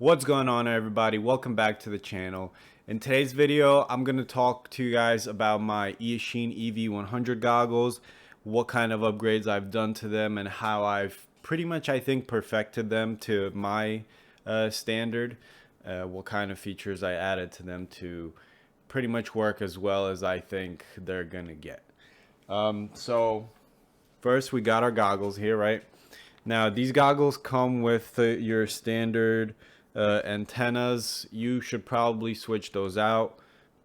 What's going on, everybody? Welcome back to the channel. In today's video, I'm going to talk to you guys about my Eachine EV100 goggles, what kind of upgrades I've done to them, and how I've pretty much, I think, perfected them to my standard, what kind of features I added to them to pretty much work as well as I think they're going to get. So first, we got our goggles here, right? Now, these goggles come with your standard antennas. You should probably switch those out.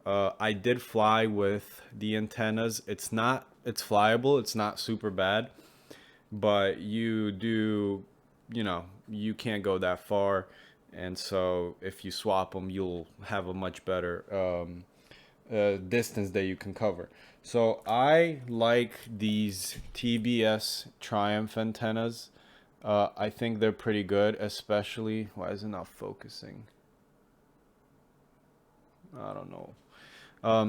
I did fly with the antennas. It's flyable. It's not super bad, but you can't go that far. And so if you swap them, you'll have a much better distance that you can cover. So I like these TBS Triumph antennas. I think they're pretty good, especially, why is it not focusing? I don't know.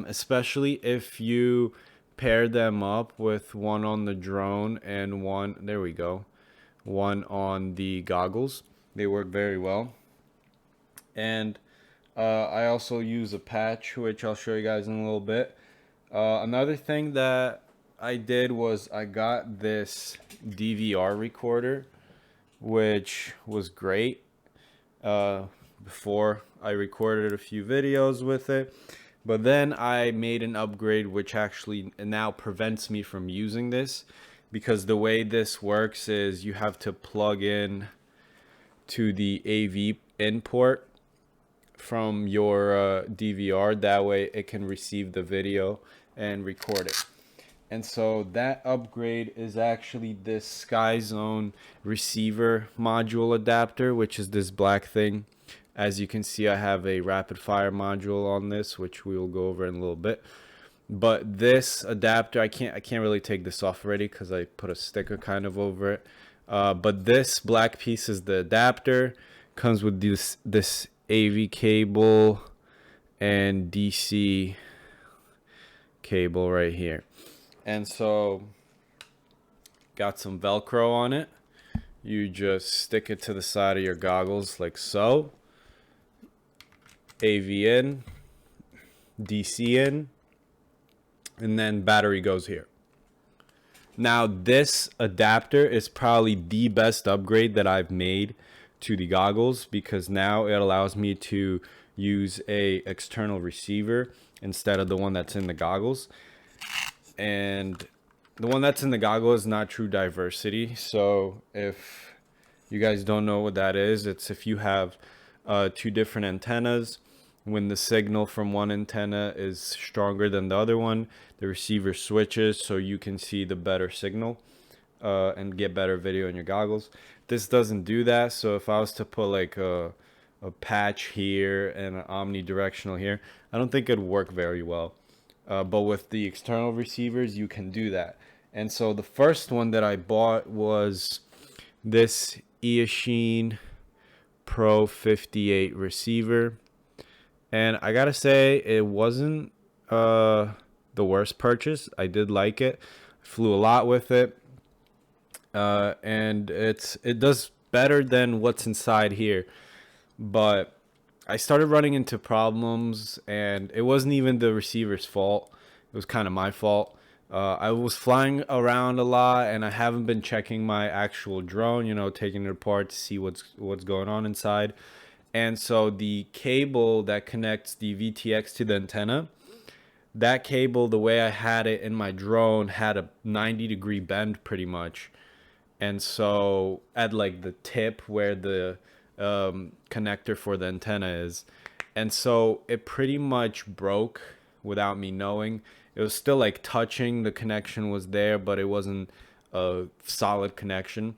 Especially if you pair them up with one on the drone and one, there we go, one on the goggles. They work very well. And I also use a patch, which I'll show you guys in a little bit. Another thing that I did was I got this DVR recorder, which was great. Before I recorded a few videos with it, but then I made an upgrade which actually now prevents me from using this, because the way this works is you have to plug in to the AV in port from your DVR. That way it can receive the video and record it. And so that upgrade is actually this SkyZone receiver module adapter, which is this black thing. As you can see, I have a RAPIDFIRE module on this, which we will go over in a little bit. But this adapter, I can't really take this off already because I put a sticker kind of over it. But this black piece is the adapter. Comes with this AV cable and DC cable right here. And so, got some Velcro on it. You just stick it to the side of your goggles like so. AV in, DC in, and then battery goes here. Now, this adapter is probably the best upgrade that I've made to the goggles, because now it allows me to use a external receiver instead of the one that's in the goggles. And the one that's in the goggle is not true diversity. So if you guys don't know what that is, it's if you have two different antennas, when the signal from one antenna is stronger than the other one, the receiver switches so you can see the better signal and get better video in your goggles. This doesn't do that. So if I was to put like a patch here and an omnidirectional here, I don't think it'd work very well. But with the external receivers, you can do that. And so the first one that I bought was this Eachine Pro 58 receiver. And I gotta say, it wasn't the worst purchase. I did like it. I flew a lot with it. And it does better than what's inside here. But I started running into problems, and it wasn't even the receiver's fault. It was kind of my fault. I was flying around a lot, and I haven't been checking my actual drone, taking it apart to see what's going on inside. And so the cable that connects the VTX to the antenna, that cable, the way I had it in my drone, had a 90-degree bend pretty much. And so at like the tip where the connector for the antenna is, and so it pretty much broke without me knowing. It was still like touching, the connection was there, but it wasn't a solid connection.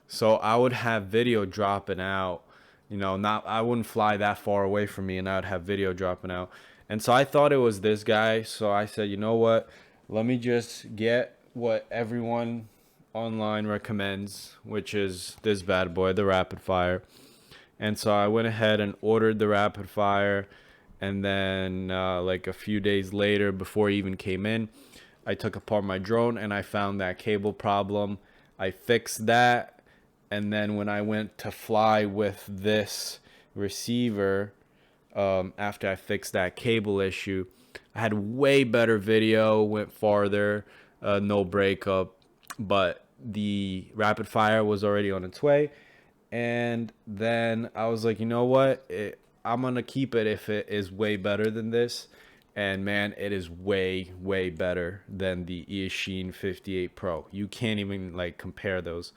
So I would have video dropping out, I wouldn't fly that far away from me and I would have video dropping out. And so I thought it was this guy. So I said, you know what, let me just get what everyone online recommends, which is this bad boy, the RAPIDFIRE. And so I went ahead and ordered the RAPIDFIRE, and then like a few days later, before it even came in, I took apart my drone and I found that cable problem. I fixed that, and then when I went to fly with this receiver, after I fixed that cable issue, I had way better video, went farther, no breakup, but the rapid fire was already on its way. And then I was like, you know what? I'm going to keep it if it is way better than this. And man, it is way, way better than the Eachine 58 Pro. You can't even like compare those.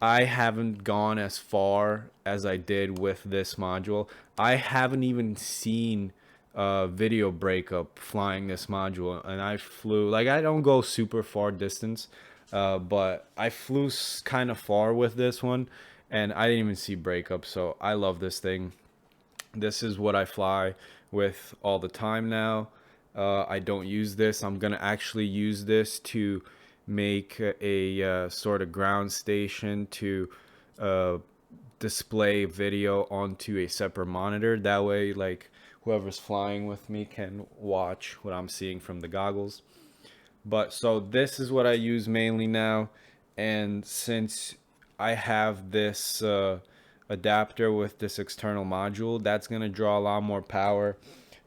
I haven't gone as far as I did with this module. I haven't even seen video breakup flying this module, and I flew like, I don't go super far distance, but I flew kind of far with this one, and I didn't even see breakup. So I love this thing. This is what I fly with all the time now. I don't use this. I'm gonna actually use this to make a sort of ground station to display video onto a separate monitor. That way, like, whoever's flying with me can watch what I'm seeing from the goggles. But so this is what I use mainly now, and since I have this adapter with this external module, that's gonna draw a lot more power.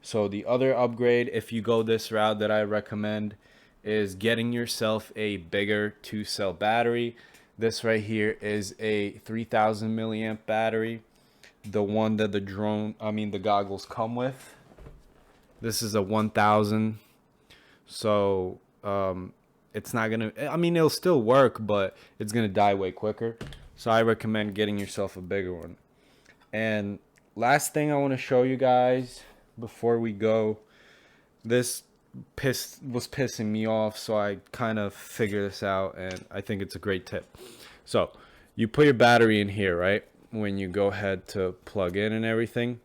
So the other upgrade, if you go this route, that I recommend is getting yourself a bigger 2-cell battery. This right here is a 3000 milliamp battery, the one that the the goggles come with. This is a 1000, so it's not gonna, I mean, it'll still work, but it's gonna die way quicker. So I recommend getting yourself a bigger one. And last thing I want to show you guys before we go, this was pissing me off, so I kind of figured this out, and I think it's a great tip. So you put your battery in here, right, when you go ahead to plug in and everything.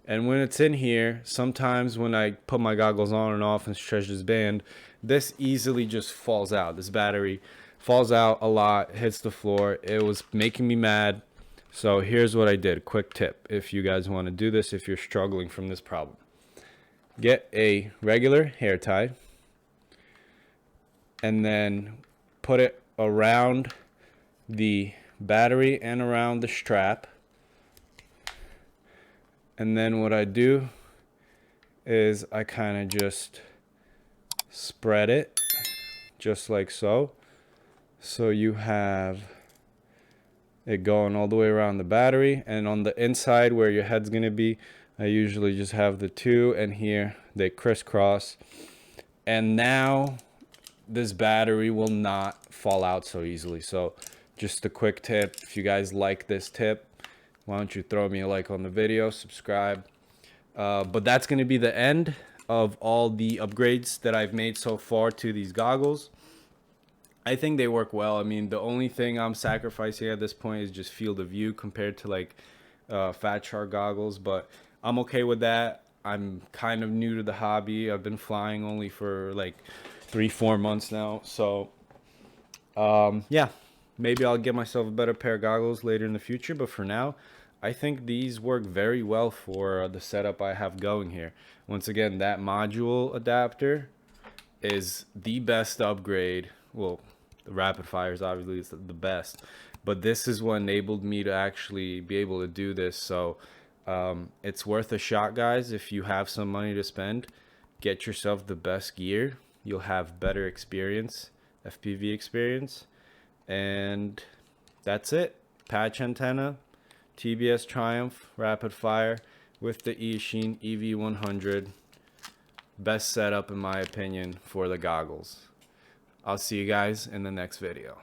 And when it's in here, sometimes when I put my goggles on and off and stretch this band, this easily just falls out. This battery falls out a lot, hits the floor. It was making me mad. So here's what I did. Quick tip if you guys want to do this, if you're struggling from this problem. Get a regular hair tie and then put it around the battery and around the strap. And then what I do is I kind of just spread it just like so. So you have it going all the way around the battery, and on the inside where your head's going to be, I usually just have the two, and here they crisscross. And now this battery will not fall out so easily. So just a quick tip, if you guys like this tip, why don't you throw me a like on the video, subscribe. But that's going to be the end of all the upgrades that I've made so far to these goggles. I think they work well. I mean, the only thing I'm sacrificing at this point is just field of view compared to like Fatshark goggles, but I'm okay with that. I'm kind of new to the hobby. I've been flying only for like 3-4 months now. So yeah, maybe I'll get myself a better pair of goggles later in the future, but for now, I think these work very well for the setup I have going here. Once again, that module adapter is the best upgrade. Well, the rapid fire is obviously the best, but this is what enabled me to actually be able to do this. So it's worth a shot, guys. If you have some money to spend, get yourself the best gear. You'll have better experience, FPV experience. And that's it. Patch antenna, TBS Triumph, rapid fire with the Eachine EV100. Best setup in my opinion for the goggles. I'll see you guys in the next video.